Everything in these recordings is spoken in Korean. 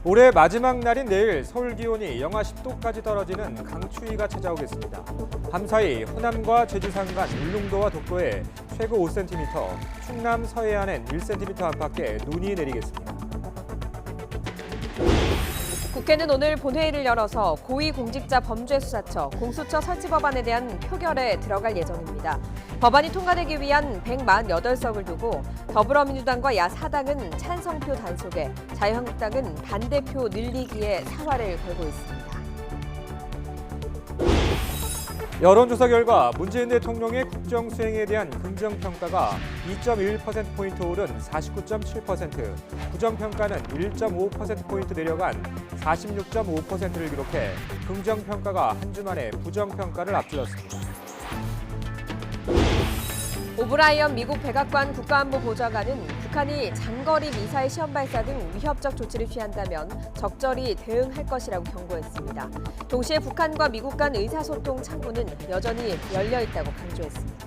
올해 마지막 날인 내일 서울 기온이 영하 10도까지 떨어지는 강추위가 찾아오겠습니다. 밤사이 호남과 제주 산간, 울릉도와 독도에 최고 5cm, 충남 서해안엔 1cm 안팎의 눈이 내리겠습니다. 국회는 오늘 본회의를 열어서 고위공직자 범죄수사처, 공수처 설치 법안에 대한 표결에 들어갈 예정입니다. 법안이 통과되기 위한 148석을 두고 더불어민주당과 야4당은 찬성표 단속에, 자유한국당은 반대표 늘리기에 사활을 걸고 있습니다. 여론조사 결과 문재인 대통령의 국정 수행에 대한 긍정평가가 2.1%포인트 오른 49.7%, 부정평가는 1.5%포인트 내려간 46.5%를 기록해 긍정평가가 한 주 만에 부정평가를 앞질렀습니다. 오브라이언 미국 백악관 국가안보보좌관은 북한이 장거리 미사일 시험 발사 등 위협적 조치를 취한다면 적절히 대응할 것이라고 경고했습니다. 동시에 북한과 미국 간 의사소통 창구는 여전히 열려 있다고 강조했습니다.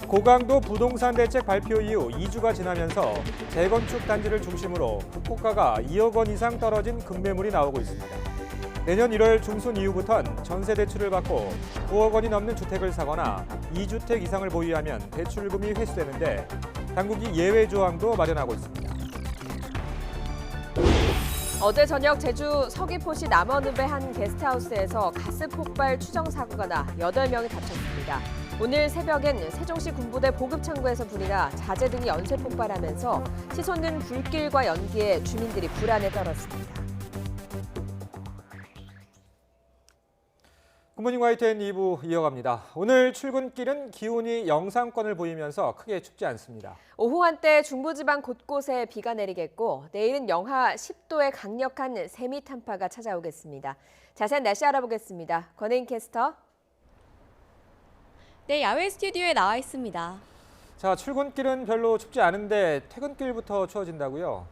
고강도 부동산 대책 발표 이후 2주가 지나면서 재건축 단지를 중심으로 국고가가 2억 원 이상 떨어진 급매물이 나오고 있습니다. 내년 1월 중순 이후부턴 전세 대출을 받고 9억 원이 넘는 주택을 사거나 2주택 이상을 보유하면 대출금이 회수되는데 당국이 예외 조항도 마련하고 있습니다. 어제 저녁 제주 서귀포시 남원읍의 한 게스트하우스에서 가스 폭발 추정 사고가 나 8명이 다쳤습니다. 오늘 새벽엔 세종시 군부대 보급창고에서 불이 나 자재 등이 연쇄 폭발하면서 치솟는 불길과 연기에 주민들이 불안에 떨었습니다. 굿모닝 YTN 2부 이어갑니다. 오늘 출근길은 기온이 영상권을 보이면서 크게 춥지 않습니다. 오후 한때 중부지방 곳곳에 비가 내리겠고 내일은 영하 10도의 강력한 세미 탄파가 찾아오겠습니다. 자세한 날씨 알아보겠습니다. 권혜인 캐스터. 네, 야외 스튜디오에 나와 있습니다. 자, 출근길은 별로 춥지 않은데 퇴근길부터 추워진다고요?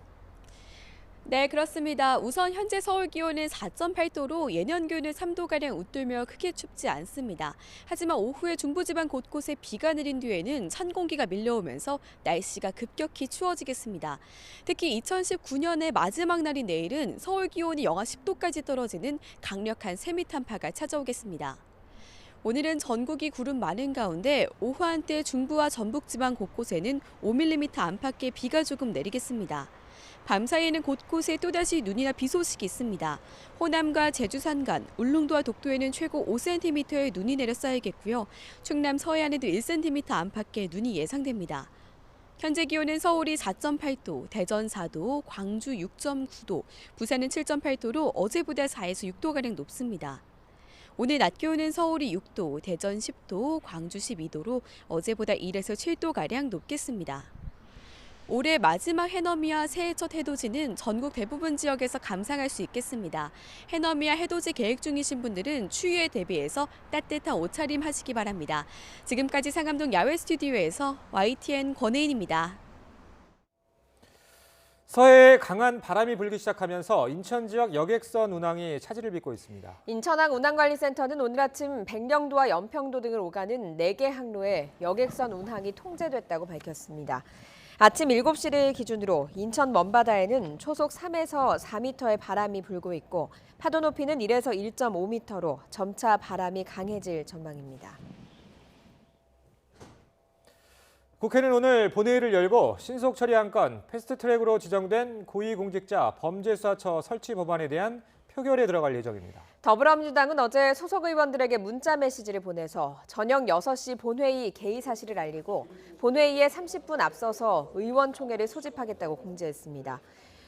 네, 그렇습니다. 우선 현재 서울 기온은 4.8도로 예년 기온을 3도가량 웃돌며 크게 춥지 않습니다. 하지만 오후에 중부지방 곳곳에 비가 내린 뒤에는 찬 공기가 밀려오면서 날씨가 급격히 추워지겠습니다. 특히 2019년의 마지막 날인 내일은 서울 기온이 영하 10도까지 떨어지는 강력한 세미탄파가 찾아오겠습니다. 오늘은 전국이 구름 많은 가운데 오후 한때 중부와 전북지방 곳곳에는 5mm 안팎의 비가 조금 내리겠습니다. 밤사이에는 곳곳에 또다시 눈이나 비 소식이 있습니다. 호남과 제주 산간, 울릉도와 독도에는 최고 5cm의 눈이 내려 쌓이겠고요. 충남 서해안에도 1cm 안팎의 눈이 예상됩니다. 현재 기온은 서울이 4.8도, 대전 4도, 광주 6.9도, 부산은 7.8도로 어제보다 4에서 6도가량 높습니다. 오늘 낮 기온은 서울이 6도, 대전 10도, 광주 12도로 어제보다 1에서 7도가량 높겠습니다. 올해 마지막 해넘이와 새해 첫 해돋이는 전국 대부분 지역에서 감상할 수 있겠습니다. 해넘이와 해돋이 계획 중이신 분들은 추위에 대비해서 따뜻한 옷차림 하시기 바랍니다. 지금까지 상암동 야외 스튜디오에서 YTN 권혜인입니다. 서해에 강한 바람이 불기 시작하면서 인천 지역 여객선 운항이 차질을 빚고 있습니다. 인천항 운항관리센터는 오늘 아침 백령도와 연평도 등을 오가는 4개 항로에 여객선 운항이 통제됐다고 밝혔습니다. 아침 7시를 기준으로 인천 먼바다에는 초속 3에서 4m의 바람이 불고 있고 파도 높이는 1에서 1.5m로 점차 바람이 강해질 전망입니다. 국회는 오늘 본회의를 열고 신속 처리한 건 패스트트랙으로 지정된 고위공직자 범죄수사처 설치 법안에 대한 표결에 들어갈 예정입니다. 더불어민주당은 어제 소속 의원들에게 문자 메시지를 보내서 저녁 6시 본회의 개의 사실을 알리고 본회의에 30분 앞서서 의원총회를 소집하겠다고 공지했습니다.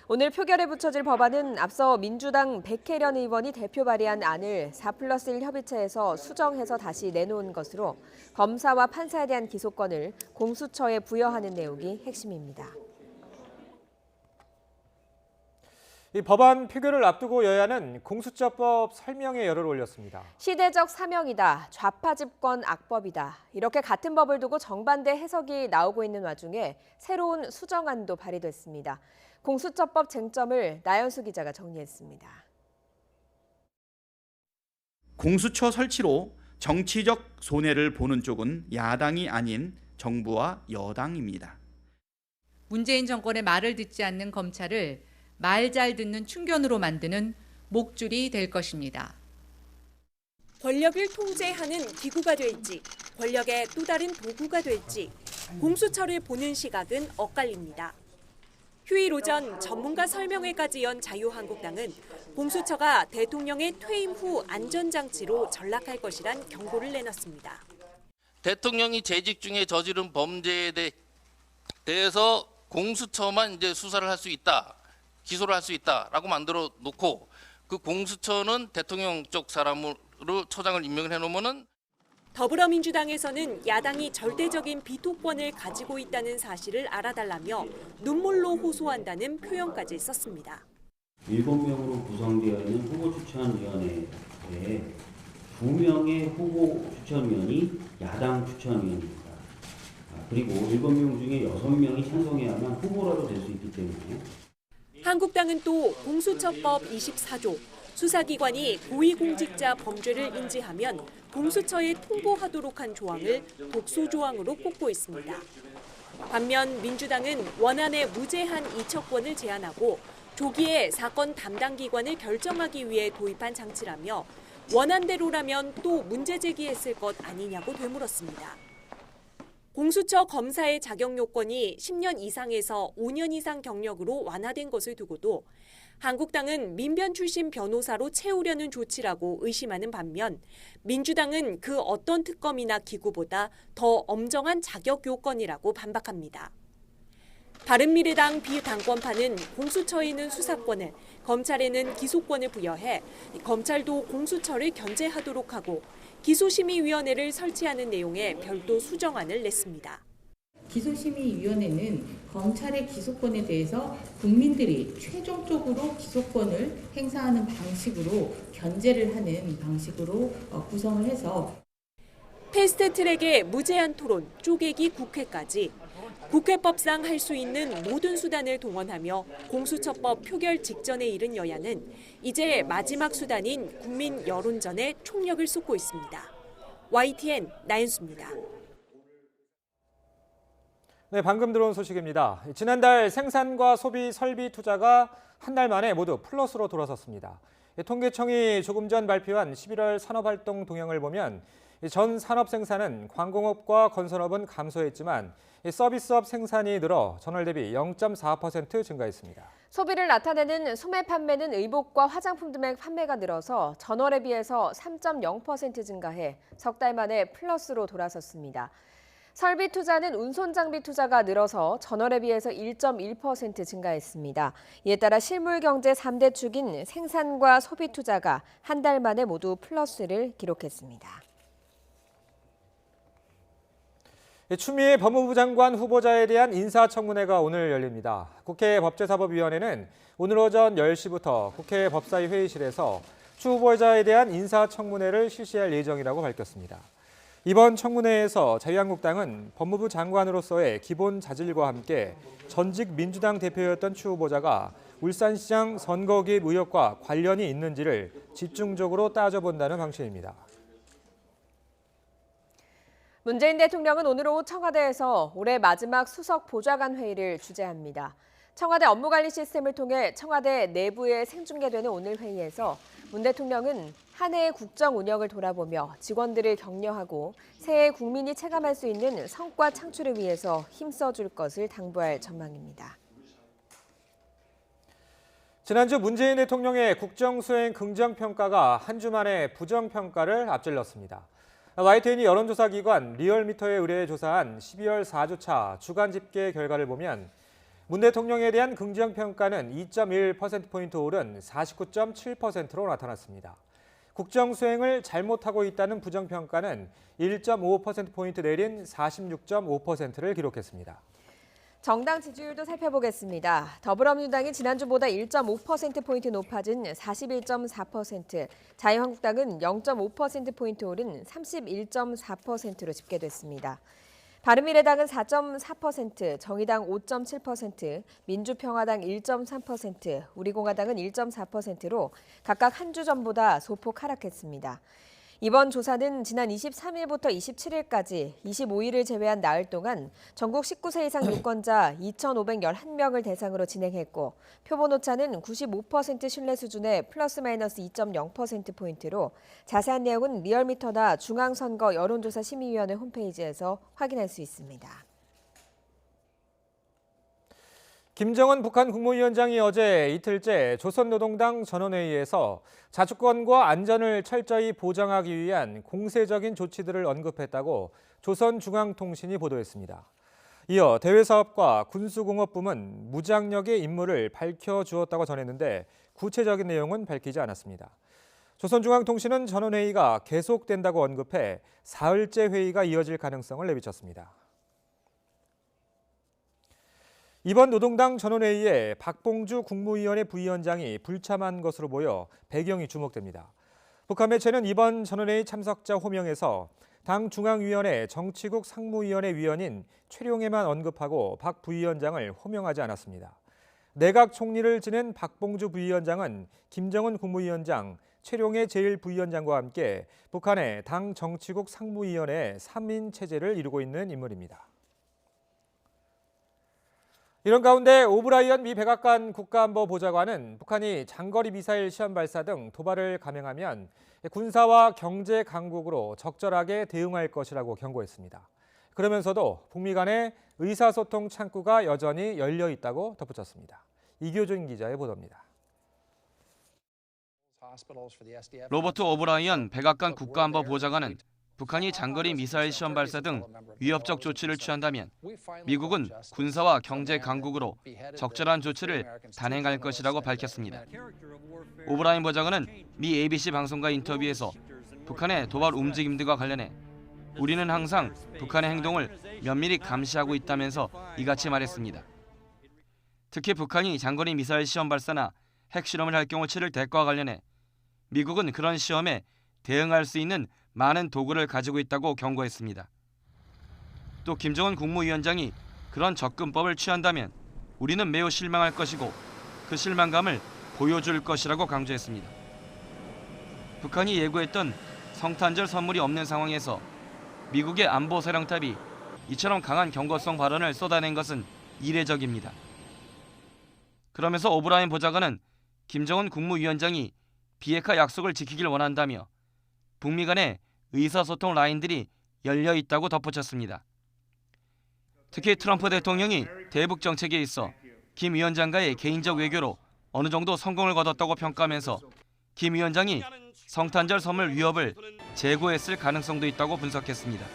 오늘 표결에 붙여질 법안은 앞서 민주당 백혜련 의원이 대표 발의한 안을 4+1 협의체에서 수정해서 다시 내놓은 것으로 검사와 판사에 대한 기소권을 공수처에 부여하는 내용이 핵심입니다. 이 법안 표결을 앞두고 여야는 공수처법 설명에 열을 올렸습니다. 시대적 사명이다, 좌파 집권 악법이다. 이렇게 같은 법을 두고 정반대 해석이 나오고 있는 와중에 새로운 수정안도 발의됐습니다. 공수처법 쟁점을 나연수 기자가 정리했습니다. 공수처 설치로 정치적 손해를 보는 쪽은 야당이 아닌 정부와 여당입니다. 문재인 정권의 말을 듣지 않는 검찰을 말 잘 듣는 충견으로 만드는 목줄이 될 것입니다. 권력을 통제하는 기구가 될지, 권력의 또 다른 도구가 될지 공수처를 보는 시각은 엇갈립니다. 휴일 오전 전문가 설명회까지 연 자유한국당은 공수처가 대통령의 퇴임 후 안전장치로 전락할 것이란 경고를 내놨습니다. 대통령이 재직 중에 저지른 범죄에 대해서 공수처만 이제 수사를 할 수 있다, 기소를 할 수 있다라고 만들어 놓고 그 공수처는 대통령 쪽 사람으로 처장을 임명을 해놓으면은 더불어민주당에서는 야당이 절대적인 비토권을 가지고 있다는 사실을 알아달라며 눈물로 호소한다는 표현까지 썼습니다. 7명으로 구성되어 있는 후보추천위원회에 2명의 후보 추천위원이 야당 추천위원입니다. 그리고 7명 중에 6명이 찬성해야만 후보라도 될 수 있기 때문에 한국당은 또 공수처법 24조, 수사기관이 고위공직자 범죄를 인지하면 공수처에 통보하도록 한 조항을 독소조항으로 꼽고 있습니다. 반면 민주당은 원안에 무제한 이첩권을 제한하고 조기에 사건 담당 기관을 결정하기 위해 도입한 장치라며 원안대로라면 또 문제 제기했을 것 아니냐고 되물었습니다. 공수처 검사의 자격 요건이 10년 이상에서 5년 이상 경력으로 완화된 것을 두고도 한국당은 민변 출신 변호사로 채우려는 조치라고 의심하는 반면 민주당은 그 어떤 특검이나 기구보다 더 엄정한 자격 요건이라고 반박합니다. 바른미래당 비당권파는 공수처에는 수사권을, 검찰에는 기소권을 부여해 검찰도 공수처를 견제하도록 하고 기소심의위원회를 설치하는 내용의 별도 수정안을 냈습니다. 기소심의위원회는 검찰의 기소권에 대해서 국민들이 최종적으로 기소권을 행사하는 방식으로 견제를 하는 방식으로 구성을 해서 패스트트랙의 무제한 토론, 쪼개기 국회까지 국회법상 할 수 있는 모든 수단을 동원하며 공수처법 표결 직전에 이른 여야는 이제 마지막 수단인 국민 여론전에 총력을 쏟고 있습니다. YTN 나윤수입니다. 네, 방금 들어온 소식입니다. 지난달 생산과 소비, 설비 투자가 한 달 만에 모두 플러스로 돌아섰습니다. 통계청이 조금 전 발표한 11월 산업활동 동향을 보면 전 산업 생산은 광공업과 건설업은 감소했지만 서비스업 생산이 늘어 전월 대비 0.4% 증가했습니다. 소비를 나타내는 소매 판매는 의복과 화장품 등의 판매가 늘어서 전월에 비해서 3.0% 증가해 석 달 만에 플러스로 돌아섰습니다. 설비 투자는 운송 장비 투자가 늘어서 전월에 비해서 1.1% 증가했습니다. 이에 따라 실물 경제 3대 축인 생산과 소비 투자가 한 달 만에 모두 플러스를 기록했습니다. 추미애 법무부 장관 후보자에 대한 인사청문회가 오늘 열립니다. 국회 법제사법위원회는 오늘 오전 10시부터 국회 법사위 회의실에서 추 후보자에 대한 인사청문회를 실시할 예정이라고 밝혔습니다. 이번 청문회에서 자유한국당은 법무부 장관으로서의 기본 자질과 함께 전직 민주당 대표였던 추 후보자가 울산시장 선거 개입 의혹과 관련이 있는지를 집중적으로 따져본다는 방침입니다. 문재인 대통령은 오늘 오후 청와대에서 올해 마지막 수석 보좌관 회의를 주재합니다. 청와대 업무관리 시스템을 통해 청와대 내부에 생중계되는 오늘 회의에서 문 대통령은 한 해의 국정 운영을 돌아보며 직원들을 격려하고 새해 국민이 체감할 수 있는 성과 창출을 위해서 힘써줄 것을 당부할 전망입니다. 지난주 문재인 대통령의 국정수행 긍정평가가 한 주 만에 부정평가를 앞질렀습니다. YTN이 여론조사기관 리얼미터에 의뢰해 조사한 12월 4주차 주간 집계 결과를 보면 문 대통령에 대한 긍정평가는 2.1%포인트 오른 49.7%로 나타났습니다. 국정수행을 잘못하고 있다는 부정평가는 1.5%포인트 내린 46.5%를 기록했습니다. 정당 지지율도 살펴보겠습니다. 더불어민주당이 지난주보다 1.5%포인트 높아진 41.4%, 자유한국당은 0.5%포인트 오른 31.4%로 집계됐습니다. 바른미래당은 4.4%, 정의당 5.7%, 민주평화당 1.3%, 우리공화당은 1.4%로 각각 한 주 전보다 소폭 하락했습니다. 이번 조사는 지난 23일부터 27일까지 25일을 제외한 나흘 동안 전국 19세 이상 유권자 2,511명을 대상으로 진행했고 표본 오차는 95% 신뢰 수준의 플러스 마이너스 2.0%포인트로 자세한 내용은 리얼미터나 중앙선거 여론조사 심의위원회 홈페이지에서 확인할 수 있습니다. 김정은 북한 국무위원장이 어제 이틀째 조선노동당 전원회의에서 자주권과 안전을 철저히 보장하기 위한 공세적인 조치들을 언급했다고 조선중앙통신이 보도했습니다. 이어 대외사업과 군수공업부문 무장력의 임무를 밝혀주었다고 전했는데 구체적인 내용은 밝히지 않았습니다. 조선중앙통신은 전원회의가 계속된다고 언급해 사흘째 회의가 이어질 가능성을 내비쳤습니다. 이번 노동당 전원회의에 박봉주 국무위원회 부위원장이 불참한 것으로 보여 배경이 주목됩니다. 북한 매체는 이번 전원회의 참석자 호명에서 당 중앙위원회 정치국 상무위원회 위원인 최룡해만 언급하고 박 부위원장을 호명하지 않았습니다. 내각 총리를 지낸 박봉주 부위원장은 김정은 국무위원장, 최룡해 제1부위원장과 함께 북한의 당 정치국 상무위원회 3인 체제를 이루고 있는 인물입니다. 이런 가운데 오브라이언 미 백악관 국가안보보좌관은 북한이 장거리 미사일 시험 발사 등 도발을 감행하면 군사와 경제 강국으로 적절하게 대응할 것이라고 경고했습니다. 그러면서도 북미 간의 의사소통 창구가 여전히 열려 있다고 덧붙였습니다. 이교준 기자의 보도입니다. 로버트 오브라이언 백악관 국가안보보좌관은 북한이 장거리 미사일 시험 발사 등 위협적 조치를 취한다면 미국은 군사와 경제 강국으로 적절한 조치를 단행할 것이라고 밝혔습니다. 오브라이언 보좌관은 미 ABC 방송과 인터뷰에서 북한의 도발 움직임들과 관련해 우리는 항상 북한의 행동을 면밀히 감시하고 있다면서 이같이 말했습니다. 특히 북한이 장거리 미사일 시험 발사나 핵실험을 할 경우 치를 대가와 관련해 미국은 그런 시험에 대응할 수 있는 많은 도구를 가지고 있다고 경고했습니다. 또 김정은 국무위원장이 그런 접근법을 취한다면 우리는 매우 실망할 것이고 그 실망감을 보여줄 것이라고 강조했습니다. 북한이 예고했던 성탄절 선물이 없는 상황에서 미국의 안보사령탑이 이처럼 강한 경고성 발언을 쏟아낸 것은 이례적입니다. 그러면서 오브라이언 보좌관은 김정은 국무위원장이 비핵화 약속을 지키길 원한다며 북미 간의 의사소통 라인들이 열려 있다고 덧붙였습니다. 특히 트럼프 대통령이 대북 정책에 있어 김 위원장과의 개인적 외교로 어느 정도 성공을 거뒀다고 평가하면서 김 위원장이 성탄절 선물 위협을 제고했을 가능성도 있다고 분석했습니다.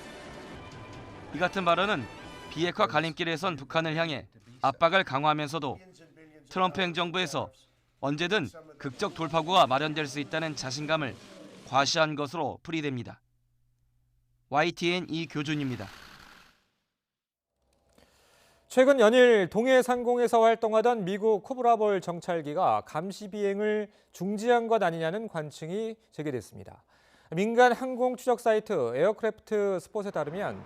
이 같은 발언은 비핵화 갈림길에 선 북한을 향해 압박을 강화하면서도 트럼프 행정부에서 언제든 극적 돌파구가 마련될 수 있다는 자신감을 과시한 것으로 풀이됩니다. YTN 이교준입니다. 최근 연일 동해 상공에서 활동하던 미국 코브라볼 정찰기가 감시 비행을 중지한 것 아니냐는 관측이 제기됐습니다. 민간 항공 추적 사이트 에어크래프트 스폿에 따르면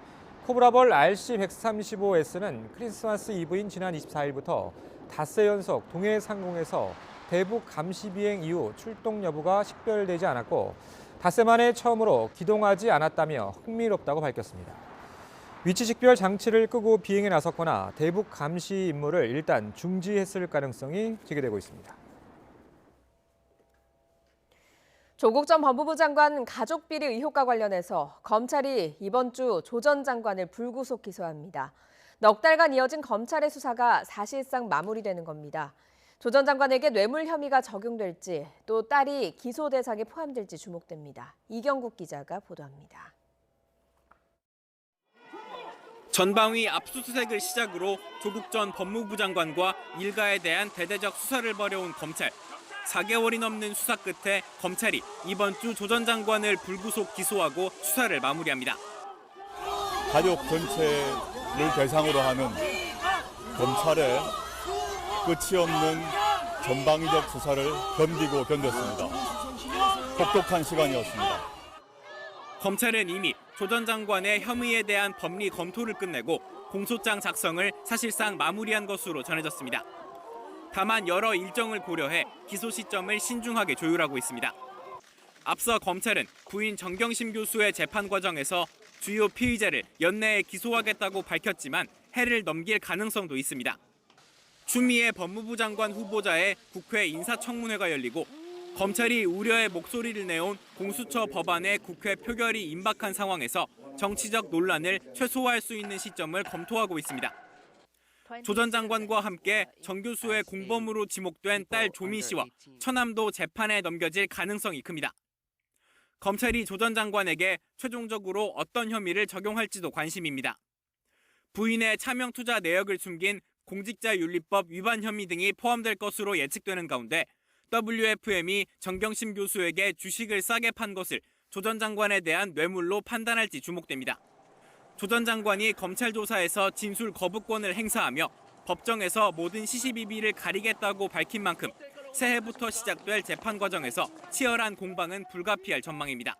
코브라볼 RC-135S는 크리스마스 이브인 지난 24일부터 닷새 연속 동해 상공에서 대북 감시 비행 이후 출동 여부가 식별되지 않았고 닷새 만에 처음으로 기동하지 않았다며 흥미롭다고 밝혔습니다. 위치 식별 장치를 끄고 비행에 나섰거나 대북 감시 임무를 일단 중지했을 가능성이 제기되고 있습니다. 조국 전 법무부 장관 가족 비리 의혹과 관련해서 검찰이 이번 주 조 전 장관을 불구속 기소합니다. 넉 달간 이어진 검찰의 수사가 사실상 마무리되는 겁니다. 조 전 장관에게 뇌물 혐의가 적용될지 또 딸이 기소 대상에 포함될지 주목됩니다. 이경국 기자가 보도합니다. 전방위 압수수색을 시작으로 조국 전 법무부 장관과 일가에 대한 대대적 수사를 벌여온 검찰. 4개월이 넘는 수사 끝에 검찰이 이번 주 조 전 장관을 불구속 기소하고 수사를 마무리합니다. 가족 전체를 대상으로 하는 검찰의 끝이 없는 전방위적 수사를 견디고 견뎠습니다. 혹독한 시간이었습니다. 검찰은 이미 조 전 장관의 혐의에 대한 법리 검토를 끝내고 공소장 작성을 사실상 마무리한 것으로 전해졌습니다. 다만 여러 일정을 고려해 기소 시점을 신중하게 조율하고 있습니다. 앞서 검찰은 부인 정경심 교수의 재판 과정에서 주요 피의자를 연내에 기소하겠다고 밝혔지만 해를 넘길 가능성도 있습니다. 추미애 법무부 장관 후보자의 국회 인사청문회가 열리고 검찰이 우려의 목소리를 내온 공수처 법안의 국회 표결이 임박한 상황에서 정치적 논란을 최소화할 수 있는 시점을 검토하고 있습니다. 조 전 장관과 함께 정 교수의 공범으로 지목된 딸 조미 씨와 처남도 재판에 넘겨질 가능성이 큽니다. 검찰이 조 전 장관에게 최종적으로 어떤 혐의를 적용할지도 관심입니다. 부인의 차명 투자 내역을 숨긴 공직자윤리법 위반 혐의 등이 포함될 것으로 예측되는 가운데 WFM이 정경심 교수에게 주식을 싸게 판 것을 조 전 장관에 대한 뇌물로 판단할지 주목됩니다. 조 전 장관이 검찰 조사에서 진술 거부권을 행사하며 법정에서 모든 시시비비를 가리겠다고 밝힌 만큼 새해부터 시작될 재판 과정에서 치열한 공방은 불가피할 전망입니다.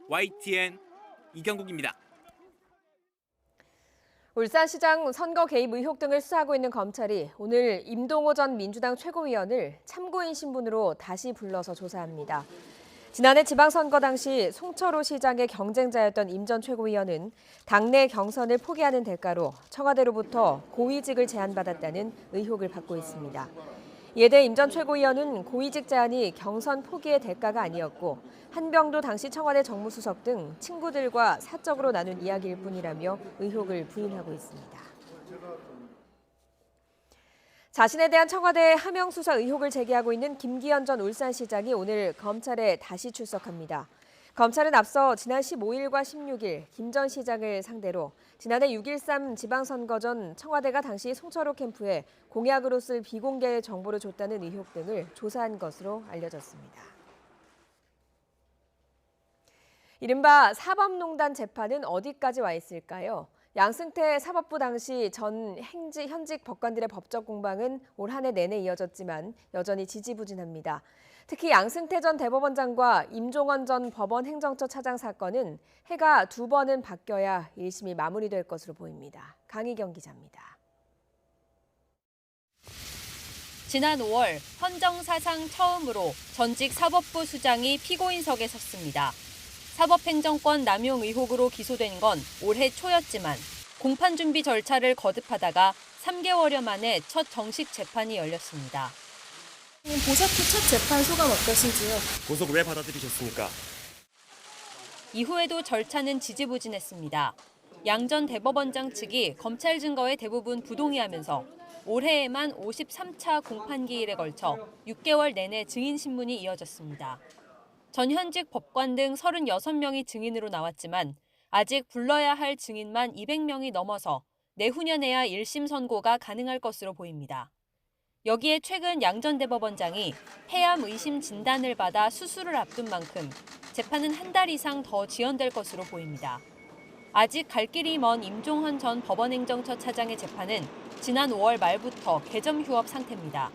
YTN 이경국입니다. 울산시장 선거 개입 의혹 등을 수사하고 있는 검찰이 오늘 임동호 전 민주당 최고위원을 참고인 신분으로 다시 불러서 조사합니다. 지난해 지방선거 당시 송철호 시장의 경쟁자였던 임 전 최고위원은 당내 경선을 포기하는 대가로 청와대로부터 고위직을 제안받았다는 의혹을 받고 있습니다. 이에 대해 임 전 최고위원은 고위직 제안이 경선 포기의 대가가 아니었고 한병도 당시 청와대 정무수석 등 친구들과 사적으로 나눈 이야기일 뿐이라며 의혹을 부인하고 있습니다. 자신에 대한 청와대 하명 수사 의혹을 제기하고 있는 김기현 전 울산시장이 오늘 검찰에 다시 출석합니다. 검찰은 앞서 지난 15일과 16일 김 전 시장을 상대로 지난해 6.13 지방선거 전 청와대가 당시 송철호 캠프에 공약으로 쓸 비공개 정보를 줬다는 의혹 등을 조사한 것으로 알려졌습니다. 이른바 사법농단 재판은 어디까지 와 있을까요? 양승태 사법부 당시 전 현직 법관들의 법적 공방은 올 한 해 내내 이어졌지만 여전히 지지부진합니다. 특히 양승태 전 대법원장과 임종원 전 법원 행정처 차장 사건은 해가 2번은 바뀌어야 1심이 마무리될 것으로 보입니다. 강희경 기자입니다. 지난 5월 헌정사상 처음으로 전직 사법부 수장이 피고인석에 섰습니다. 사법행정권 남용 의혹으로 기소된 건 올해 초였지만 공판 준비 절차를 거듭하다가 3개월여 만에 첫 정식 재판이 열렸습니다. 보셨고 첫 재판 소감 어떠신지요? 고소 왜 받아들이셨습니까? 이후에도 절차는 지지부진했습니다. 양 전 대법원장 측이 검찰 증거에 대부분 부동의하면서 올해에만 53차 공판기일에 걸쳐 6개월 내내 증인 신문이 이어졌습니다. 전현직 법관 등 36명이 증인으로 나왔지만 아직 불러야 할 증인만 200명이 넘어서 내후년에야 1심 선고가 가능할 것으로 보입니다. 여기에 최근 양 전 대법원장이 폐암 의심 진단을 받아 수술을 앞둔 만큼 재판은 한 달 이상 더 지연될 것으로 보입니다. 아직 갈 길이 먼 임종헌 전 법원행정처 차장의 재판은 지난 5월 말부터 개점 휴업 상태입니다.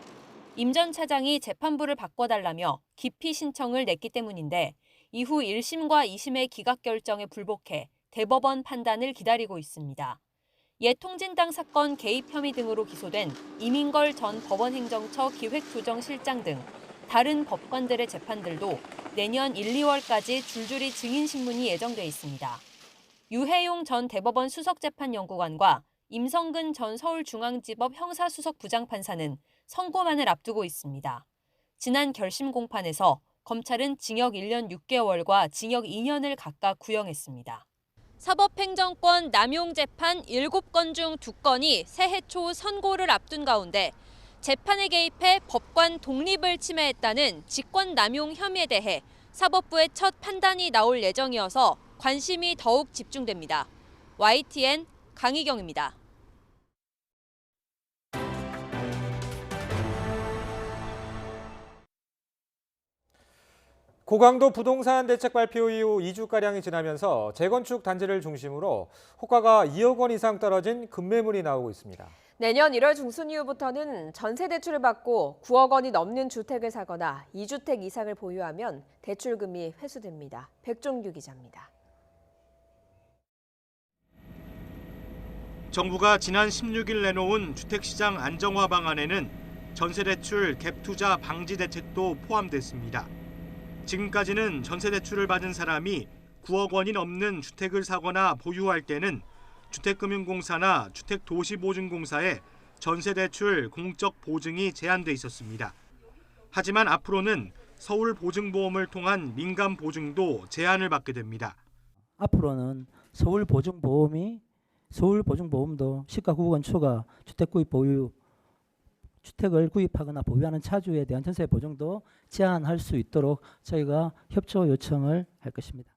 임 전 차장이 재판부를 바꿔달라며 기피 신청을 냈기 때문인데 이후 1심과 2심의 기각 결정에 불복해 대법원 판단을 기다리고 있습니다. 옛 통진당 사건 개입 혐의 등으로 기소된 이민걸 전 법원행정처 기획조정실장 등 다른 법관들의 재판들도 내년 1, 2월까지 줄줄이 증인 신문이 예정돼 있습니다. 유해용 전 대법원 수석재판연구관과 임성근 전 서울중앙지법 형사수석 부장판사는 선고만을 앞두고 있습니다. 지난 결심 공판에서 검찰은 징역 1년 6개월과 징역 2년을 각각 구형했습니다. 사법행정권 남용 재판 7건 중 2건이 새해 초 선고를 앞둔 가운데 재판에 개입해 법관 독립을 침해했다는 직권 남용 혐의에 대해 사법부의 첫 판단이 나올 예정이어서 관심이 더욱 집중됩니다. YTN 강희경입니다. 고강도 부동산 대책 발표 이후 2주가량이 지나면서 재건축 단지를 중심으로 호가가 2억 원 이상 떨어진 급매물이 나오고 있습니다. 내년 1월 중순 이후부터는 전세 대출을 받고 9억 원이 넘는 주택을 사거나 2주택 이상을 보유하면 대출금이 회수됩니다. 백종규 기자입니다. 정부가 지난 16일 내놓은 주택시장 안정화 방안에는 전세대출 갭투자 방지 대책도 포함됐습니다. 지금까지는 전세 대출을 받은 사람이 9억 원이 넘는 주택을 사거나 보유할 때는 주택금융공사나 주택도시보증공사에 전세대출 공적 보증이 제한돼 있었습니다. 하지만 앞으로는 서울보증보험을 통한 민간보증도 제한을 받게 됩니다. 앞으로는 서울보증보험도 시가 9억 원 초과 주택을 구입하거나 보유하는 차주에 대한 전세 보증도 제한할 수 있도록 저희가 협조 요청을 할 것입니다.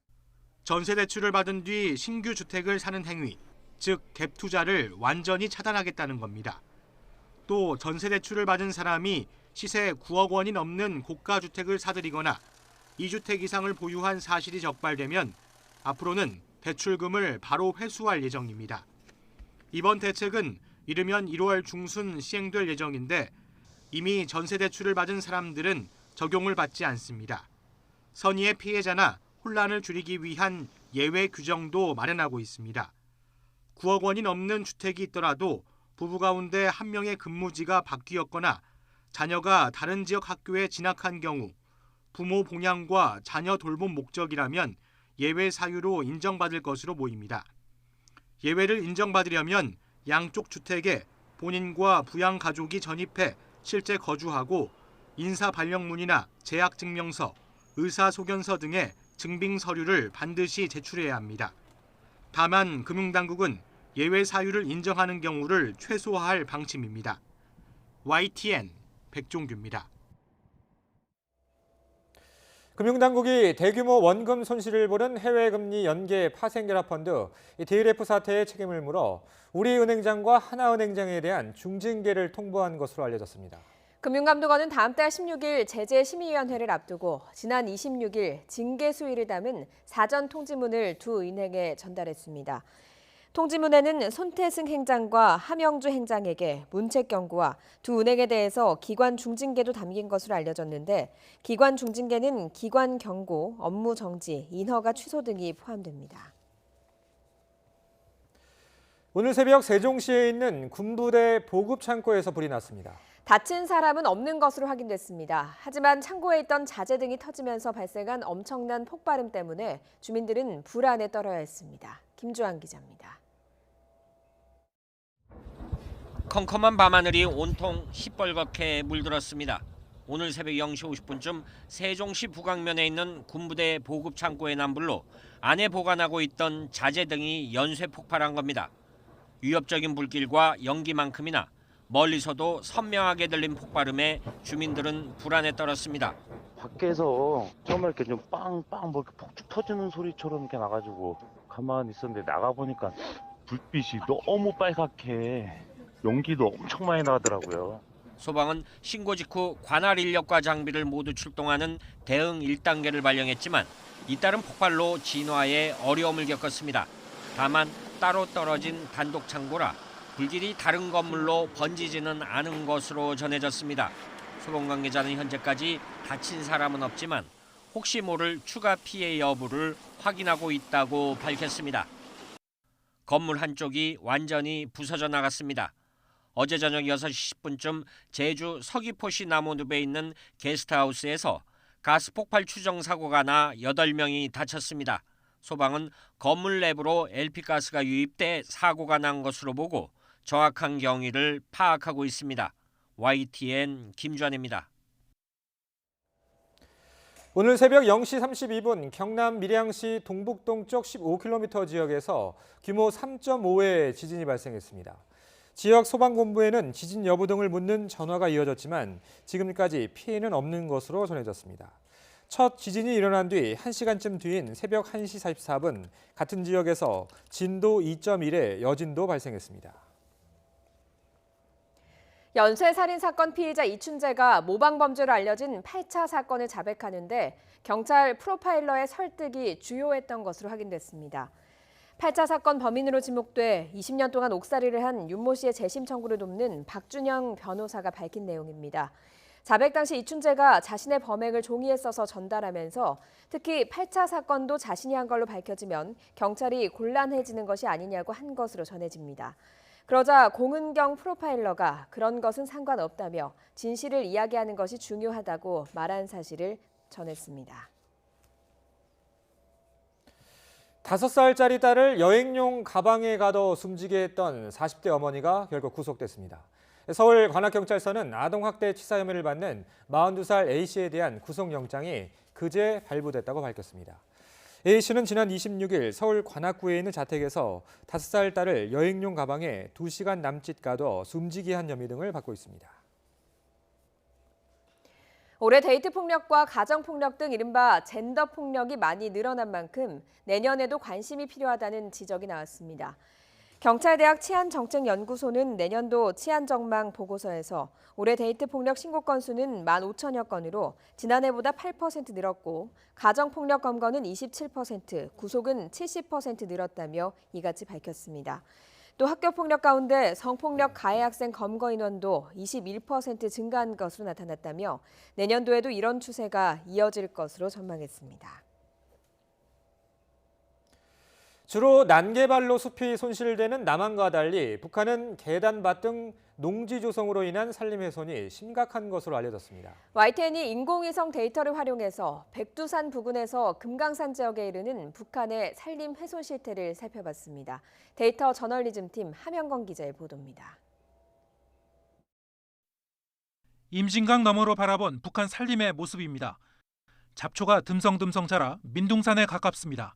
전세 대출을 받은 뒤 신규 주택을 사는 행위, 즉 갭 투자를 완전히 차단하겠다는 겁니다. 또 전세 대출을 받은 사람이 시세 9억 원이 넘는 고가 주택을 사들이거나 2주택 이상을 보유한 사실이 적발되면 앞으로는 대출금을 바로 회수할 예정입니다. 이번 대책은 이르면 1월 중순 시행될 예정인데 이미 전세 대출을 받은 사람들은 적용을 받지 않습니다. 선의의 피해자나 혼란을 줄이기 위한 예외 규정도 마련하고 있습니다. 9억 원이 넘는 주택이 있더라도 부부 가운데 한 명의 근무지가 바뀌었거나 자녀가 다른 지역 학교에 진학한 경우 부모 봉양과 자녀 돌봄 목적이라면 예외 사유로 인정받을 것으로 보입니다. 예외를 인정받으려면 양쪽 주택에 본인과 부양 가족이 전입해 실제 거주하고 인사 발령문이나 재학 증명서, 의사 소견서 등의 증빙 서류를 반드시 제출해야 합니다. 다만 금융당국은 예외 사유를 인정하는 경우를 최소화할 방침입니다. YTN 백종규입니다. 금융당국이 대규모 원금 손실을 보는 해외금리 연계 파생결합펀드 DLF 사태의 책임을 물어 우리은행장과 하나은행장에 대한 중징계를 통보한 것으로 알려졌습니다. 금융감독원은 다음 달 16일 제재심의위원회를 앞두고 지난 26일 징계 수위를 담은 사전 통지문을 두 은행에 전달했습니다. 통지문에는 손태승 행장과 함영주 행장에게 문책 경고와 두 은행에 대해서 기관 중징계도 담긴 것으로 알려졌는데 기관 중징계는 기관 경고, 업무 정지, 인허가 취소 등이 포함됩니다. 오늘 새벽 세종시에 있는 군부대 보급창고에서 불이 났습니다. 다친 사람은 없는 것으로 확인됐습니다. 하지만 창고에 있던 자재 등이 터지면서 발생한 엄청난 폭발음 때문에 주민들은 불안에 떨어야 했습니다. 김주환 기자입니다. 컴컴한 밤하늘이 온통 시뻘겋게 물들었습니다. 오늘 새벽 0시 50분쯤 세종시 북악면에 있는 군부대 보급창고의 난불로 안에 보관하고 있던 자재 등이 연쇄 폭발한 겁니다. 위협적인 불길과 연기만큼이나 멀리서도 선명하게 들린 폭발음에 주민들은 불안에 떨었습니다. 밖에서 처음에 이렇게 좀 빵빵 뭐 이렇게 폭죽 터지는 소리처럼 이렇게 나가지고 가만히 있었는데 나가보니까 불빛이 너무 빨갛게 연기도 엄청 많이 나더라고요. 소방은 신고 직후 관할 인력과 장비를 모두 출동하는 대응 1단계를 발령했지만 잇따른 폭발로 진화에 어려움을 겪었습니다. 다만 따로 떨어진 단독 창고라 불길이 다른 건물로 번지지는 않은 것으로 전해졌습니다. 소방 관계자는 현재까지 다친 사람은 없지만 혹시 모를 추가 피해 여부를 확인하고 있다고 밝혔습니다. 건물 한쪽이 완전히 부서져 나갔습니다. 어제 저녁 6시 10분쯤 제주 서귀포시 남원읍에 있는 게스트하우스에서 가스폭발 추정 사고가 나 8명이 다쳤습니다. 소방은 건물 내부로 LP가스가 유입돼 사고가 난 것으로 보고 정확한 경위를 파악하고 있습니다. YTN 김주환입니다. 오늘 새벽 0시 32분 경남 밀양시 동북동쪽 15km 지역에서 규모 3.5의 지진이 발생했습니다. 지역 소방본부에는 지진 여부 등을 묻는 전화가 이어졌지만 지금까지 피해는 없는 것으로 전해졌습니다. 첫 지진이 일어난 뒤 1시간쯤 뒤인 새벽 1시 44분 같은 지역에서 진도 2.1의 여진도 발생했습니다. 연쇄살인 사건 피의자 이춘재가 모방범죄로 알려진 8차 사건을 자백하는데 경찰 프로파일러의 설득이 주요했던 것으로 확인됐습니다. 8차 사건 범인으로 지목돼 20년 동안 옥살이를 한 윤모 씨의 재심 청구를 돕는 박준영 변호사가 밝힌 내용입니다. 자백 당시 이춘재가 자신의 범행을 종이에 써서 전달하면서 특히 8차 사건도 자신이 한 걸로 밝혀지면 경찰이 곤란해지는 것이 아니냐고 한 것으로 전해집니다. 그러자 공은경 프로파일러가 그런 것은 상관없다며 진실을 이야기하는 것이 중요하다고 말한 사실을 전했습니다. 5살짜리 딸을 여행용 가방에 가둬 숨지게 했던 40대 어머니가 결국 구속됐습니다. 서울 관악경찰서는 아동학대 치사 혐의를 받는 42살 A씨에 대한 구속영장이 그제 발부됐다고 밝혔습니다. A씨는 지난 26일 서울 관악구에 있는 자택에서 5살 딸을 여행용 가방에 2시간 남짓 가둬 숨지게 한 혐의 등을 받고 있습니다. 올해 데이트 폭력과 가정 폭력 등 이른바 젠더 폭력이 많이 늘어난 만큼 내년에도 관심이 필요하다는 지적이 나왔습니다. 경찰대학 치안정책연구소는 내년도 치안전망 보고서에서 올해 데이트 폭력 신고 건수는 15,000여 건으로 지난해보다 8% 늘었고 가정 폭력 검거는 27%, 구속은 70% 늘었다며 이같이 밝혔습니다. 또 학교 폭력 가운데 성폭력 가해 학생 검거 인원도 21% 증가한 것으로 나타났다며 내년도에도 이런 추세가 이어질 것으로 전망했습니다. 주로 난개발로 숲이 손실되는 남한과 달리 북한은 계단밭 등 농지 조성으로 인한 산림 훼손이 심각한 것으로 알려졌습니다. YTN이 인공위성 데이터를 활용해서 백두산 부근에서 금강산 지역에 이르는 북한의 산림 훼손 실태를 살펴봤습니다. 데이터 저널리즘팀 함영건 기자의 보도입니다. 임진강 너머로 바라본 북한 산림의 모습입니다. 잡초가 듬성듬성 자라 민둥산에 가깝습니다.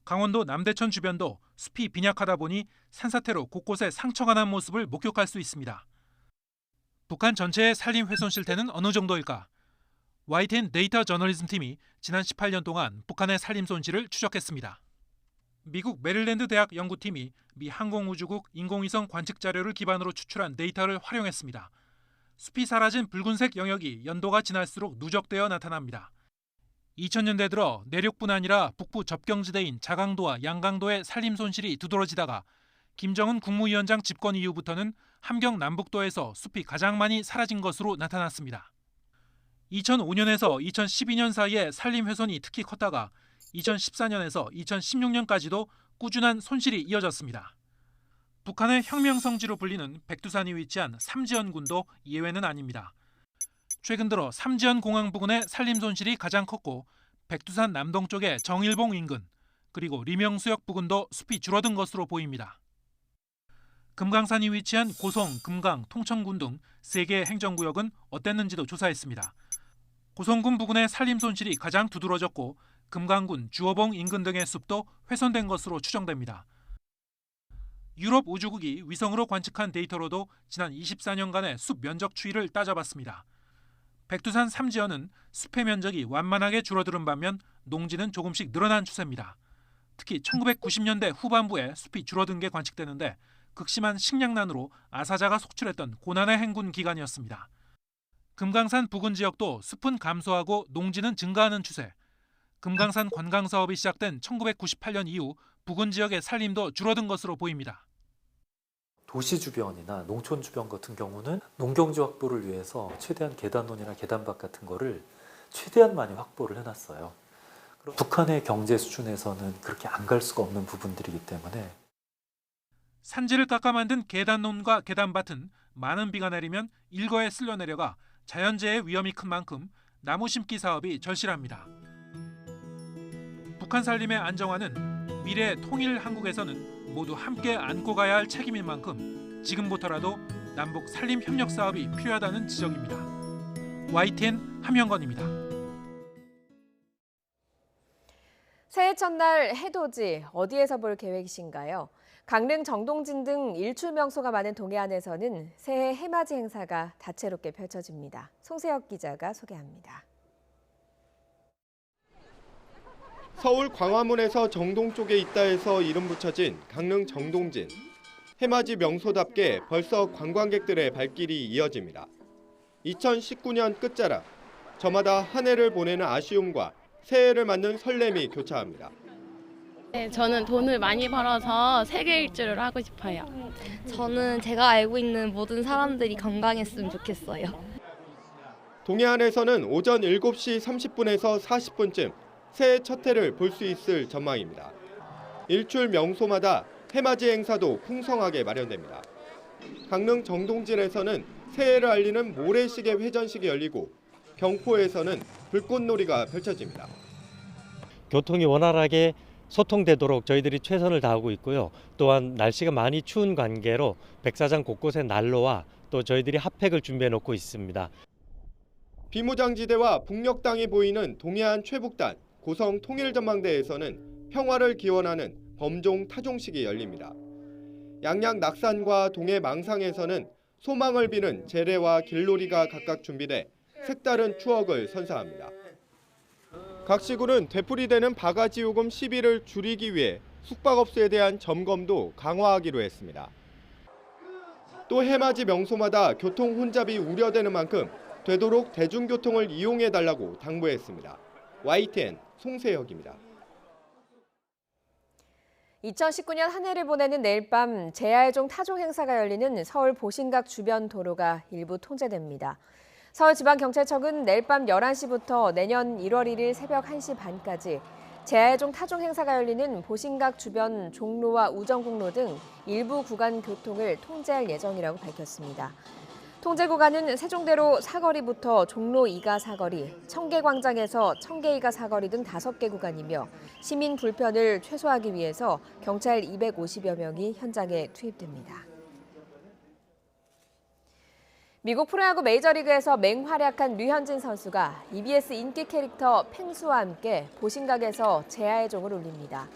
강원도 남대천 주변도 숲이 빈약하다 보니 산사태로 곳곳에 상처가 난 모습을 목격할 수 있습니다. 북한 전체의 산림 훼손 실태는 어느 정도일까? YTN 데이터 저널리즘 팀이 지난 18년 동안 북한의 산림 손실을 추적했습니다. 미국 메릴랜드 대학 연구팀이 미 항공우주국 인공위성 관측 자료를 기반으로 추출한 데이터를 활용했습니다. 숲이 사라진 붉은색 영역이 연도가 지날수록 누적되어 나타납니다. 2000년대 들어 내륙뿐 아니라 북부 접경지대인 자강도와 양강도의 산림 손실이 두드러지다가 김정은 국무위원장 집권 이후부터는 함경 남북도에서 숲이 가장 많이 사라진 것으로 나타났습니다. 2005년에서 2012년 사이에 산림 훼손이 특히 컸다가 2014년에서 2016년까지도 꾸준한 손실이 이어졌습니다. 북한의 혁명성지로 불리는 백두산이 위치한 삼지연군도 예외는 아닙니다. 최근 들어 삼지연 공항 부근의 산림 손실이 가장 컸고 백두산 남동쪽의 정일봉 인근 그리고 리명수역 부근도 숲이 줄어든 것으로 보입니다. 금강산이 위치한 고성, 금강, 통천군 등 3개의 행정구역은 어땠는지도 조사했습니다. 고성군 부근의 산림 손실이 가장 두드러졌고 금강군, 주어봉 인근 등의 숲도 훼손된 것으로 추정됩니다. 유럽 우주국이 위성으로 관측한 데이터로도 지난 24년간의 숲 면적 추이를 따져봤습니다. 백두산 삼지연은 숲의 면적이 완만하게 줄어드는 반면 농지는 조금씩 늘어난 추세입니다. 특히 1990년대 후반부에 숲이 줄어든 게 관측되는데 극심한 식량난으로 아사자가 속출했던 고난의 행군 기간이었습니다. 금강산 부근 지역도 숲은 감소하고 농지는 증가하는 추세. 금강산 관광사업이 시작된 1998년 이후 부근 지역의 산림도 줄어든 것으로 보입니다. 도시 주변이나 농촌 주변 같은 경우는 농경지 확보를 위해서 최대한 계단논이나 계단밭 같은 거를 최대한 많이 확보를 해놨어요. 북한의 경제 수준에서는 그렇게 안 갈 수가 없는 부분들이기 때문에 산지를 깎아 만든 계단논과 계단밭은 많은 비가 내리면 일거에 쓸려 내려가 자연재해 위험이 큰 만큼 나무 심기 사업이 절실합니다. 북한 산림의 안정화는 미래 통일 한국에서는 모두 함께 안고 가야 할 책임인 만큼 지금부터라도 남북 산림 협력 사업이 필요하다는 지적입니다. YTN 함영건입니다. 새해 첫날 해돋이 어디에서 볼 계획이신가요? 강릉 정동진 등 일출 명소가 많은 동해안에서는 새해 해맞이 행사가 다채롭게 펼쳐집니다. 송세혁 기자가 소개합니다. 서울 광화문에서 정동 쪽에 있다 해서 이름 붙여진 강릉 정동진. 해맞이 명소답게 벌써 관광객들의 발길이 이어집니다. 2019년 끝자락, 저마다 한 해를 보내는 아쉬움과 새해를 맞는 설렘이 교차합니다. 네, 저는 돈을 많이 벌어서 세계 일주를 하고 싶어요. 저는 제가 알고 있는 모든 사람들이 건강했으면 좋겠어요. 동해안에서는 오전 7시 30분에서 40분쯤 새해 첫 해를 볼 수 있을 전망입니다. 일출 명소마다 해맞이 행사도 풍성하게 마련됩니다. 강릉 정동진에서는 새해를 알리는 모래시계 회전식이 열리고 경포에서는 불꽃놀이가 펼쳐집니다. 교통이 원활하게 소통되도록 저희들이 최선을 다하고 있고요. 또한 날씨가 많이 추운 관계로 백사장 곳곳에 난로와 또 저희들이 핫팩을 준비해 놓고 있습니다. 비무장지대와 북녘 땅이 보이는 동해안 최북단 고성 통일전망대에서는 평화를 기원하는 범종 타종식이 열립니다. 양양 낙산과 동해 망상에서는 소망을 비는 제례와 길놀이가 각각 준비돼 색다른 추억을 선사합니다. 각 시군은 되풀이되는 바가지 요금 시비를 줄이기 위해 숙박업소에 대한 점검도 강화하기로 했습니다. 또 해맞이 명소마다 교통 혼잡이 우려되는 만큼 되도록 대중교통을 이용해달라고 당부했습니다. YTN 송세혁입니다. 2019년 한 해를 보내는 내일 밤 재야해종 타종 행사가 열리는 서울 보신각 주변 도로가 일부 통제됩니다. 서울지방경찰청은 내일 밤 11시부터 내년 1월 1일 새벽 1시 반까지 재야해종 타종 행사가 열리는 보신각 주변 종로와 우정국로 등 일부 구간 교통을 통제할 예정이라고 밝혔습니다. 통제 구간은 세종대로 사거리부터 종로 2가 사거리, 청계광장에서 청계 2가 사거리 등 5개 구간이며 시민 불편을 최소화하기 위해서 경찰 250여 명이 현장에 투입됩니다. 미국 프로야구 메이저리그에서 맹활약한 류현진 선수가 EBS 인기 캐릭터 펭수와 함께 보신각에서 재야해종을 올립니다.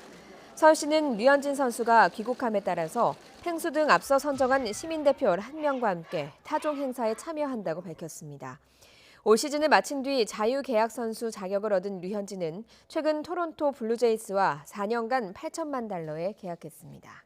서울시는 류현진 선수가 귀국함에 따라서 펭수 등 앞서 선정한 시민대표 11명과 함께 타종 행사에 참여한다고 밝혔습니다. 올 시즌을 마친 뒤 자유계약 선수 자격을 얻은 류현진은 최근 토론토 블루제이스와 4년간 $8천만 달러에 계약했습니다.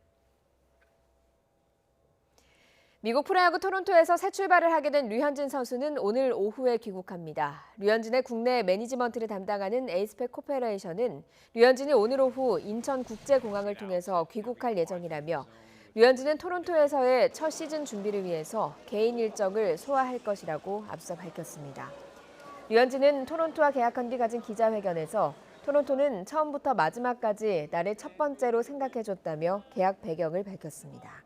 미국 프로야구 토론토에서 새 출발을 하게 된 류현진 선수는 오늘 오후에 귀국합니다. 류현진의 국내 매니지먼트를 담당하는 에이스팩 코퍼레이션은 류현진이 오늘 오후 인천국제공항을 통해서 귀국할 예정이라며 류현진은 토론토에서의 첫 시즌 준비를 위해서 개인 일정을 소화할 것이라고 앞서 밝혔습니다. 류현진은 토론토와 계약한 뒤 가진 기자회견에서 토론토는 처음부터 마지막까지 나를 첫 번째로 생각해줬다며 계약 배경을 밝혔습니다.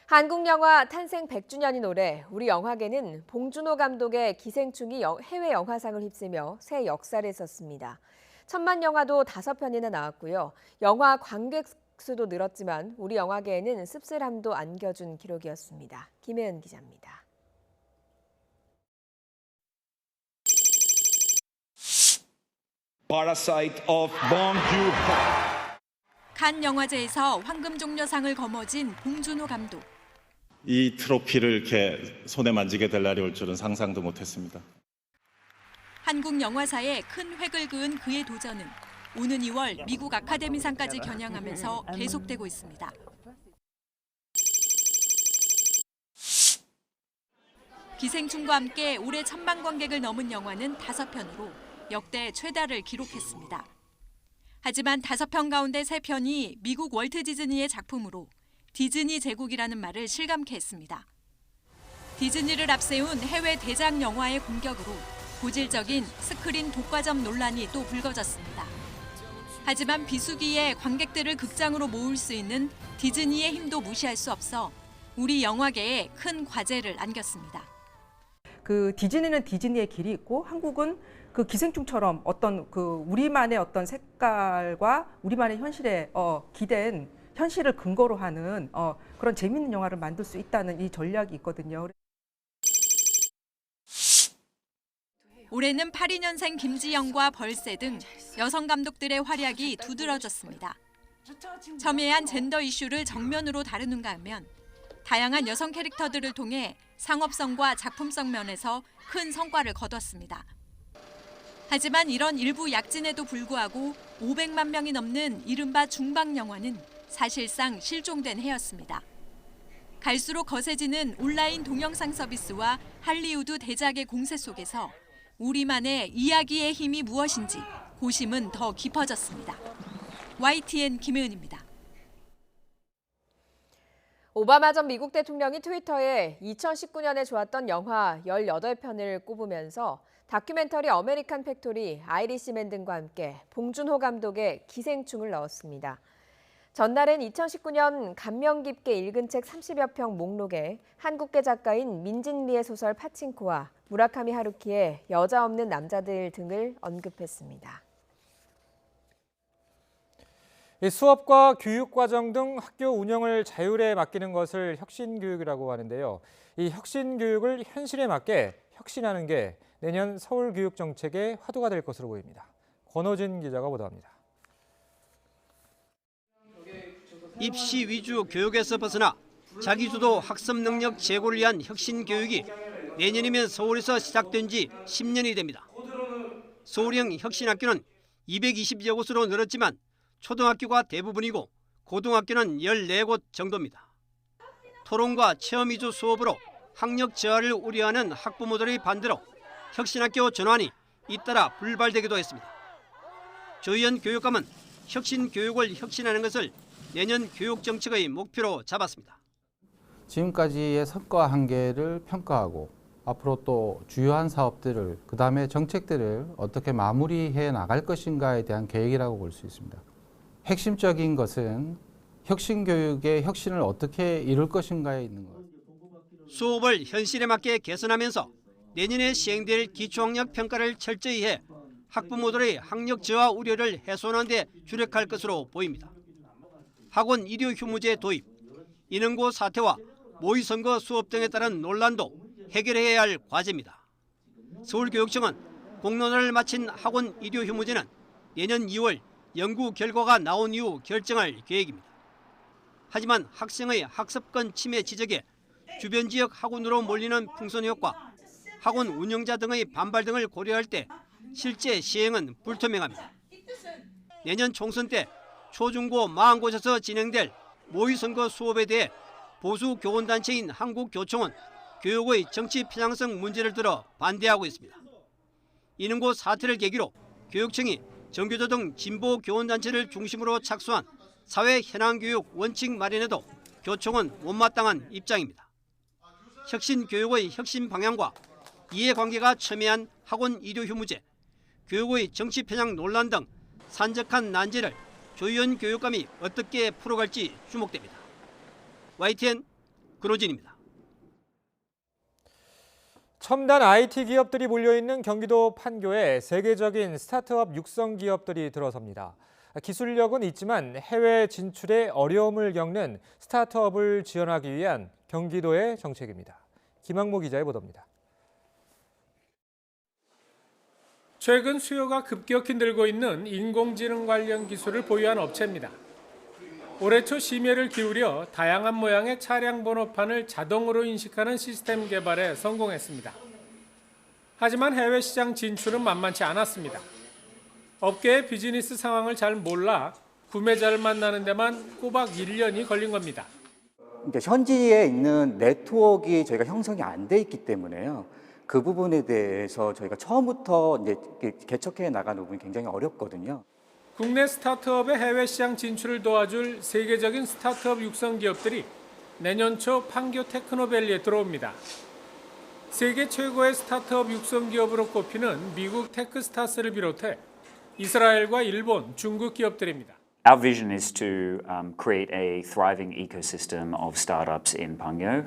한국 영화 탄생 100주년인 올해 우리 영화계는 봉준호 감독의 기생충이 해외 영화상을 휩쓰며 새 역사를 썼습니다. 천만 영화도 5편이나 나왔고요. 영화 관객 수도 늘었지만 우리 영화계에는 씁쓸함도 안겨준 기록이었습니다. 김혜은 기자입니다. Parasite of Bong Joon-ho. 칸 영화제에서 황금종려상을 거머쥔 봉준호 감독. 이 트로피를 이렇게 손에 만지게 될 날이 올 줄은 상상도 못했습니다. 한국 영화사에 큰 획을 그은 그의 도전은 오는 2월 미국 아카데미상까지 겨냥하면서 계속되고 있습니다. 기생충과 함께 올해 1000만 관객을 넘은 영화는 5편으로 역대 최다를 기록했습니다. 하지만 5편 가운데 3편이 미국 월트 디즈니의 작품으로 디즈니 제국이라는 말을 실감케 했습니다. 디즈니를 앞세운 해외 대작 영화의 공격으로 고질적인 스크린 독과점 논란이 또 불거졌습니다. 하지만 비수기에 관객들을 극장으로 모을 수 있는 디즈니의 힘도 무시할 수 없어 우리 영화계에 큰 과제를 안겼습니다. 그 디즈니는 디즈니의 길이 있고 한국은 그 기생충처럼 어떤 그 우리만의 어떤 색깔과 우리만의 현실에 기댄 현실을 근거로 하는 그런 재미있는 영화를 만들 수 있다는 이 전략이 있거든요. 올해는 82년생 김지영과 벌새 등 여성 감독들의 활약이 두드러졌습니다. 첨예한 젠더 이슈를 정면으로 다루는가 하면 다양한 여성 캐릭터들을 통해 상업성과 작품성 면에서 큰 성과를 거뒀습니다. 하지만 이런 일부 약진에도 불구하고 500만 명이 넘는 이른바 중방 영화는 사실상 실종된 해였습니다. 갈수록 거세지는 온라인 동영상 서비스와 할리우드 대작의 공세 속에서 우리만의 이야기의 힘이 무엇인지 고심은 더 깊어졌습니다. YTN 김혜은입니다. 오바마 전 미국 대통령이 트위터에 2019년에 좋았던 영화 18편을 꼽으면서 다큐멘터리 아메리칸 팩토리, 아이리시맨 등과 함께 봉준호 감독의 기생충을 넣었습니다. 전날엔 2019년 감명 깊게 읽은 책 30여 평 목록에 한국계 작가인 민진리의 소설 파친코와 무라카미 하루키의 여자 없는 남자들 등을 언급했습니다. 수업과 교육과정 등 학교 운영을 자율에 맡기는 것을 혁신교육이라고 하는데요. 이 혁신교육을 현실에 맞게 혁신하는 게 내년 서울교육정책의 화두가 될 것으로 보입니다. 권호진 기자가 보도합니다. 입시 위주 교육에서 벗어나 자기주도 학습 능력 제고를 위한 혁신 교육이 내년이면 서울에서 시작된 지 10년이 됩니다. 서울형 혁신학교는 220여 곳으로 늘었지만 초등학교가 대부분이고 고등학교는 14곳 정도입니다. 토론과 체험 위주 수업으로 학력 저하를 우려하는 학부모들의 반대로 혁신학교 전환이 잇따라 불발되기도 했습니다. 조희연 교육감은 혁신 교육을 혁신하는 것을 내년 교육정책의 목표로 잡았습니다. 지금까지의 성과 한계를 평가하고 앞으로 또 주요한 사업들을 그다음에 정책들을 어떻게 마무리해 나갈 것인가에 대한 계획이라고 볼 수 있습니다. 핵심적인 것은 혁신교육의 혁신을 어떻게 이룰 것인가에 있는 것. 수업을 현실에 맞게 개선하면서 내년에 시행될 기초학력 평가를 철저히 해 학부모들의 학력 저하 우려를 해소하는 데 주력할 것으로 보입니다. 학원 일요 휴무제 도입, 인원고 사태와 모의선거 수업 등에 따른 논란도 해결해야 할 과제입니다. 서울교육청은 공론화를 마친 학원 일요 휴무제는 내년 2월 연구 결과가 나온 이후 결정할 계획입니다. 하지만 학생의 학습권 침해 지적에 주변 지역 학원으로 몰리는 풍선 효과, 학원 운영자 등의 반발 등을 고려할 때 실제 시행은 불투명합니다. 내년 총선 때 초중고 40곳에서 진행될 모의선거 수업에 대해 보수 교원단체인 한국교총은 교육의 정치 편향성 문제를 들어 반대하고 있습니다. 인원고 사태를 계기로 교육청이 정교조 등 진보 교원단체를 중심으로 착수한 사회 현황교육 원칙 마련에도 교총은 못마땅한 입장입니다. 혁신 교육의 혁신 방향과 이해관계가 첨예한 학원 일요 휴무제, 교육의 정치 편향 논란 등 산적한 난제를 조희연 교육감이 어떻게 풀어갈지 주목됩니다. YTN 근호진입니다. 첨단 IT 기업들이 몰려있는 경기도 판교에 세계적인 스타트업 육성 기업들이 들어섭니다. 기술력은 있지만 해외 진출에 어려움을 겪는 스타트업을 지원하기 위한 경기도의 정책입니다. 김학모 기자의 보도입니다. 최근 수요가 급격히 늘고 있는 인공지능 관련 기술을 보유한 업체입니다. 올해 초 심혈을 기울여 다양한 모양의 차량 번호판을 자동으로 인식하는 시스템 개발에 성공했습니다. 하지만 해외 시장 진출은 만만치 않았습니다. 업계의 비즈니스 상황을 잘 몰라 구매자를 만나는 데만 꼬박 1년이 걸린 겁니다. 그러니까 현지에 있는 네트워크가 저희가 형성이 안 돼 있기 때문에요. 그 부분에 대해서 저희가 처음부터 이제 개척해 나가는 부분이 굉장히 어렵거든요. 국내 스타트업의 해외 시장 진출을 도와줄 세계적인 스타트업 육성 기업들이 내년 초 판교 테크노밸리에 들어옵니다. 세계 최고의 스타트업 육성 기업으로 꼽히는 미국 테크스타스를 비롯해 이스라엘과 일본, 중국 기업들입니다. Our vision is to create a thriving ecosystem of startups in Pangyo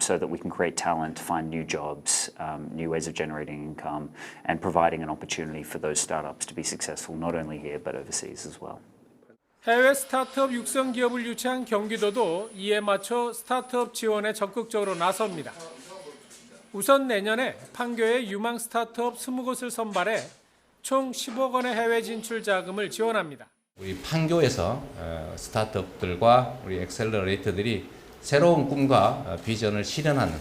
so that we can create talent, find new jobs, new ways of generating income, and providing an opportunity for those startups to be successful not only here but overseas as well. 해외 스타트업 육성 기업을 유치한 경기도도 이에 맞춰 스타트업 지원에 적극적으로 나섭니다. 우선 내년에 판교의 유망 스타트업 20곳을 선발해 총 10억 원의 해외 진출 자금을 지원합니다. 우리 판교에서 스타트업들과 우리 엑셀러레이터들이 새로운 꿈과 비전을 실현하는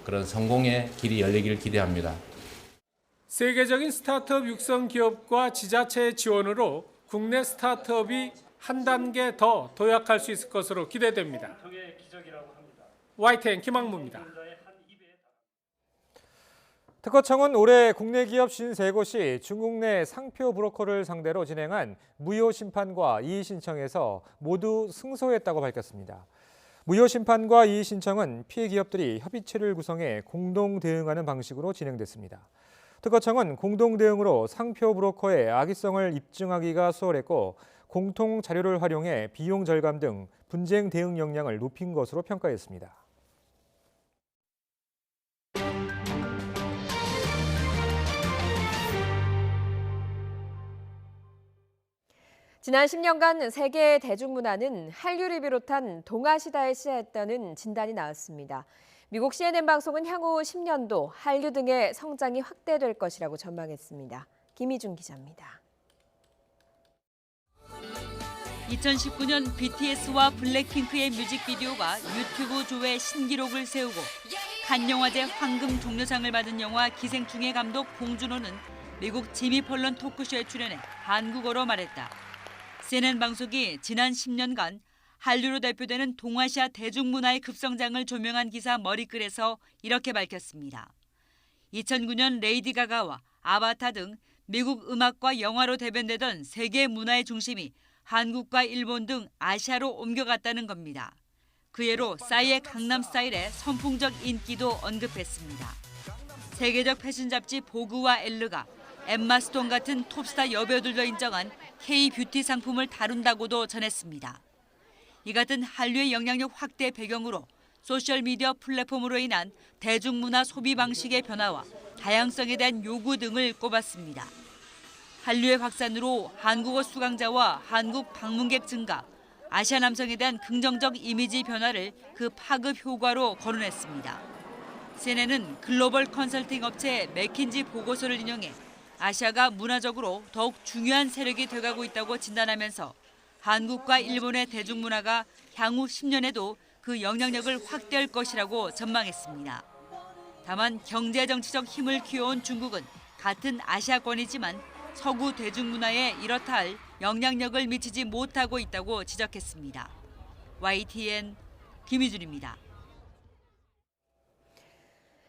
그런 성공의 길이 열리기를 기대합니다. 세계적인 스타트업 육성 기업과 지자체의 지원으로 국내 스타트업이 한 단계 더 도약할 수 있을 것으로 기대됩니다. YTN 김학무입니다. 특허청은 올해 국내 기업 53곳이 중국 내 상표 브로커를 상대로 진행한 무효 심판과 이의 신청에서 모두 승소했다고 밝혔습니다. 무효 심판과 이의 신청은 피해 기업들이 협의체를 구성해 공동 대응하는 방식으로 진행됐습니다. 특허청은 공동 대응으로 상표 브로커의 악의성을 입증하기가 수월했고 공통 자료를 활용해 비용 절감 등 분쟁 대응 역량을 높인 것으로 평가했습니다. 지난 10년간 세계의 대중문화는 한류를 비롯한 동아시다에 시달렸다는 진단이 나왔습니다. 미국 CNN 방송은 향후 10년도 한류 등의 성장이 확대될 것이라고 전망했습니다. 김희준 기자입니다. 2019년 BTS와 블랙핑크의 뮤직비디오가 유튜브 조회 신기록을 세우고 칸 영화제 황금 종려상을 받은 영화 기생충의 감독 봉준호는 미국 지미 펄런 토크쇼에 출연해 한국어로 말했다. CNN 방송이 지난 10년간 한류로 대표되는 동아시아 대중문화의 급성장을 조명한 기사 머리글에서 이렇게 밝혔습니다. 2009년 레이디 가가와 아바타 등 미국 음악과 영화로 대변되던 세계 문화의 중심이 한국과 일본 등 아시아로 옮겨갔다는 겁니다. 그 예로 싸이의 강남스타일의 선풍적 인기도 언급했습니다. 세계적 패션 잡지 보그와 엘르가 엠마 스톤 같은 톱스타 여배우들도 인정한 K-뷰티 상품을 다룬다고도 전했습니다. 이 같은 한류의 영향력 확대 배경으로 소셜미디어 플랫폼으로 인한 대중문화 소비 방식의 변화와 다양성에 대한 요구 등을 꼽았습니다. 한류의 확산으로 한국어 수강자와 한국 방문객 증가, 아시아 남성에 대한 긍정적 이미지 변화를 그 파급 효과로 거론했습니다. CNN은 글로벌 컨설팅 업체 맥킨지 보고서를 인용해 아시아가 문화적으로 더욱 중요한 세력이 돼가고 있다고 진단하면서 한국과 일본의 대중문화가 향후 10년에도 그 영향력을 확대할 것이라고 전망했습니다. 다만 경제정치적 힘을 키워온 중국은 같은 아시아권이지만 서구 대중문화에 이렇다 할 영향력을 미치지 못하고 있다고 지적했습니다. YTN 김희준입니다.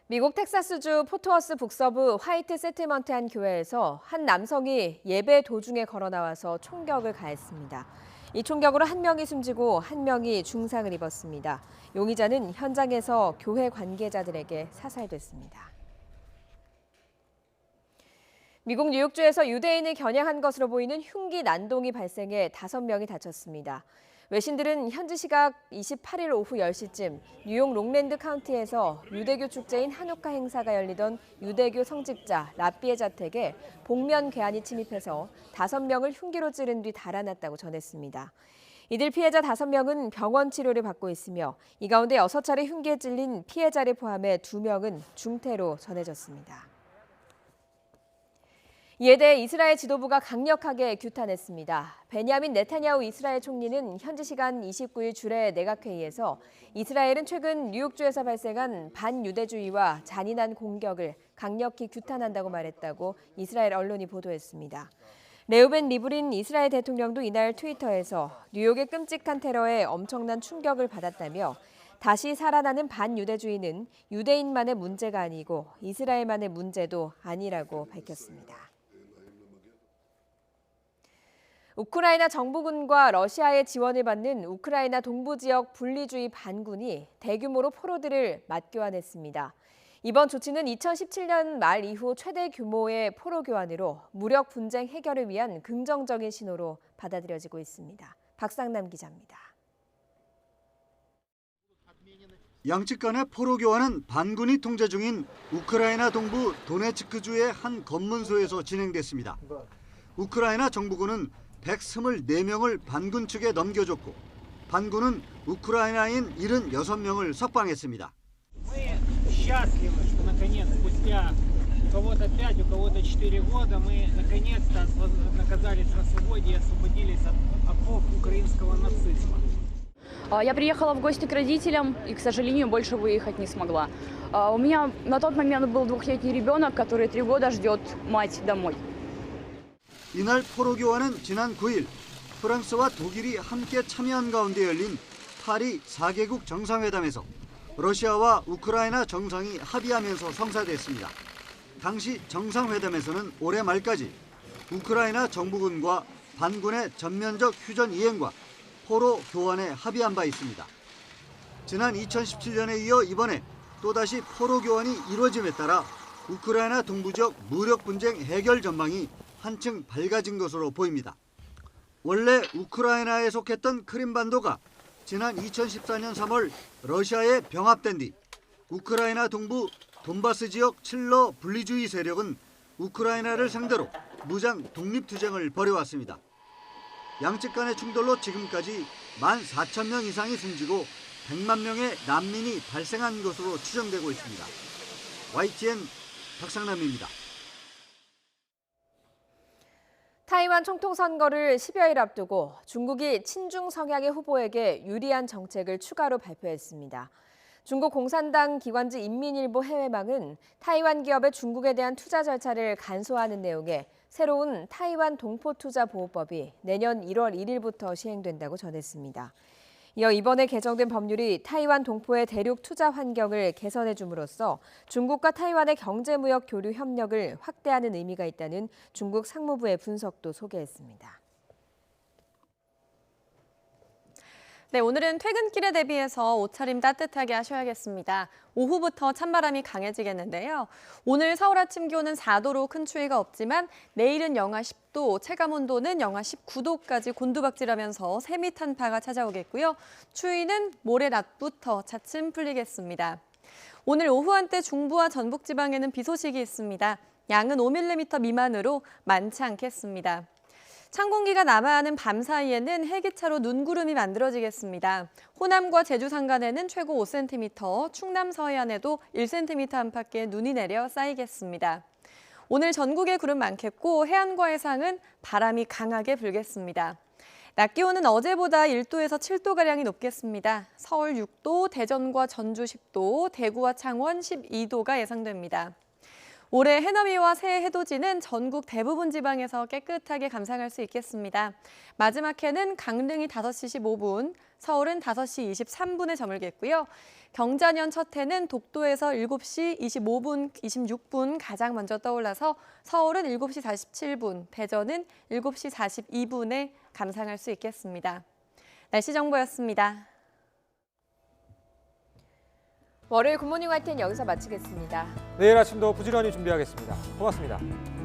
미국 텍사스주 포트워스 북서부 화이트 세틀먼트 한 교회에서 한 남성이 예배 도중에 걸어 나와서 총격을 가했습니다. 이 총격으로 한 명이 숨지고 한 명이 중상을 입었습니다. 용의자는 현장에서 교회 관계자들에게 사살됐습니다. 미국 뉴욕주에서 유대인을 겨냥한 것으로 보이는 흉기 난동이 발생해 5명이 다쳤습니다. 외신들은 현지 시각 28일 오후 10시쯤 뉴욕 롱랜드 카운티에서 유대교 축제인 한우카 행사가 열리던 유대교 성직자 라삐의 자택에 복면 괴한이 침입해서 5명을 흉기로 찌른 뒤 달아났다고 전했습니다. 이들 피해자 5명은 병원 치료를 받고 있으며 이 가운데 6차례 흉기에 찔린 피해자를 포함해 2명은 중태로 전해졌습니다. 이에 대해 이스라엘 지도부가 강력하게 규탄했습니다. 베냐민 네타냐후 이스라엘 총리는 현지 시간 29일 주례 내각회의에서 이스라엘은 최근 뉴욕주에서 발생한 반유대주의와 잔인한 공격을 강력히 규탄한다고 말했다고 이스라엘 언론이 보도했습니다. 레우벤 리브린 이스라엘 대통령도 이날 트위터에서 뉴욕의 끔찍한 테러에 엄청난 충격을 받았다며 다시 살아나는 반유대주의는 유대인만의 문제가 아니고 이스라엘만의 문제도 아니라고 밝혔습니다. 우크라이나 정부군과 러시아의 지원을 받는 우크라이나 동부 지역 분리주의 반군이 대규모로 포로들을 맞교환했습니다. 이번 조치는 2017년 말 이후 최대 규모의 포로 교환으로 무력 분쟁 해결을 위한 긍정적인 신호로 받아들여지고 있습니다. 박상남 기자입니다. 양측 간의 포로 교환은 반군이 통제 중인 우크라이나 동부 도네츠크주의 한 검문소에서 진행됐습니다. 우크라이나 정부군은 124명을 반군 측에 넘겨줬고 반군은 우크라이나인 76명을 석방했습니다. Я приехала в гости к родителям и, к сожалению, больше выехать не смогла. У меня на тот момент был 2-летний ребенок, который 3 года ждет мать домой. 이날 포로 교환은 지난 9일 프랑스와 독일이 함께 참여한 가운데 열린 파리 4개국 정상회담에서 러시아와 우크라이나 정상이 합의하면서 성사됐습니다. 당시 정상회담에서는 올해 말까지 우크라이나 정부군과 반군의 전면적 휴전 이행과 포로 교환에 합의한 바 있습니다. 지난 2017년에 이어 이번에 또다시 포로 교환이 이루어짐에 따라 우크라이나 동부 지역 무력 분쟁 해결 전망이 한층 밝아진 것으로 보입니다. 원래 우크라이나에 속했던 크림반도가 지난 2014년 3월 러시아에 병합된 뒤 우크라이나 동부 돈바스 지역 칠러 분리주의 세력은 우크라이나를 상대로 무장 독립투쟁을 벌여왔습니다. 양측 간의 충돌로 지금까지 14,000명 이상이 숨지고 100만 명의 난민이 발생한 것으로 추정되고 있습니다. YTN 박상남입니다. 타이완 총통선거를 10여일 앞두고 중국이 친중 성향의 후보에게 유리한 정책을 추가로 발표했습니다. 중국 공산당 기관지 인민일보 해외망은 타이완 기업의 중국에 대한 투자 절차를 간소화하는 내용의 새로운 타이완 동포투자보호법이 내년 1월 1일부터 시행된다고 전했습니다. 이어 이번에 개정된 법률이 타이완 동포의 대륙 투자 환경을 개선해 줌으로써 중국과 타이완의 경제무역 교류 협력을 확대하는 의미가 있다는 중국 상무부의 분석도 소개했습니다. 네, 오늘은 퇴근길에 대비해서 옷차림 따뜻하게 하셔야겠습니다. 오후부터 찬바람이 강해지겠는데요. 오늘 서울 아침 기온은 4도로 큰 추위가 없지만 내일은 영하 10도, 체감온도는 영하 19도까지 곤두박질하면서 세미 탄파가 찾아오겠고요. 추위는 모레 낮부터 차츰 풀리겠습니다. 오늘 오후 한때 중부와 전북 지방에는 비 소식이 있습니다. 양은 5mm 미만으로 많지 않겠습니다. 찬 공기가 남하하는 밤 사이에는 해기차로 눈구름이 만들어지겠습니다. 호남과 제주 산간에는 최고 5cm, 충남 서해안에도 1cm 안팎의 눈이 내려 쌓이겠습니다. 오늘 전국에 구름 많겠고 해안과 해상은 바람이 강하게 불겠습니다. 낮 기온은 어제보다 1도에서 7도가량이 높겠습니다. 서울 6도, 대전과 전주 10도, 대구와 창원 12도가 예상됩니다. 올해 해넘이와 새해 해돋이는 전국 대부분 지방에서 깨끗하게 감상할 수 있겠습니다. 마지막 해는 강릉이 5시 15분, 서울은 5시 23분에 저물겠고요. 경자년 첫 해는 독도에서 7시 25분, 26분 가장 먼저 떠올라서 서울은 7시 47분, 대전은 7시 42분에 감상할 수 있겠습니다. 날씨 정보였습니다. 월요일 굿모닝 YTN 여기서 마치겠습니다. 내일 아침도 부지런히 준비하겠습니다. 고맙습니다.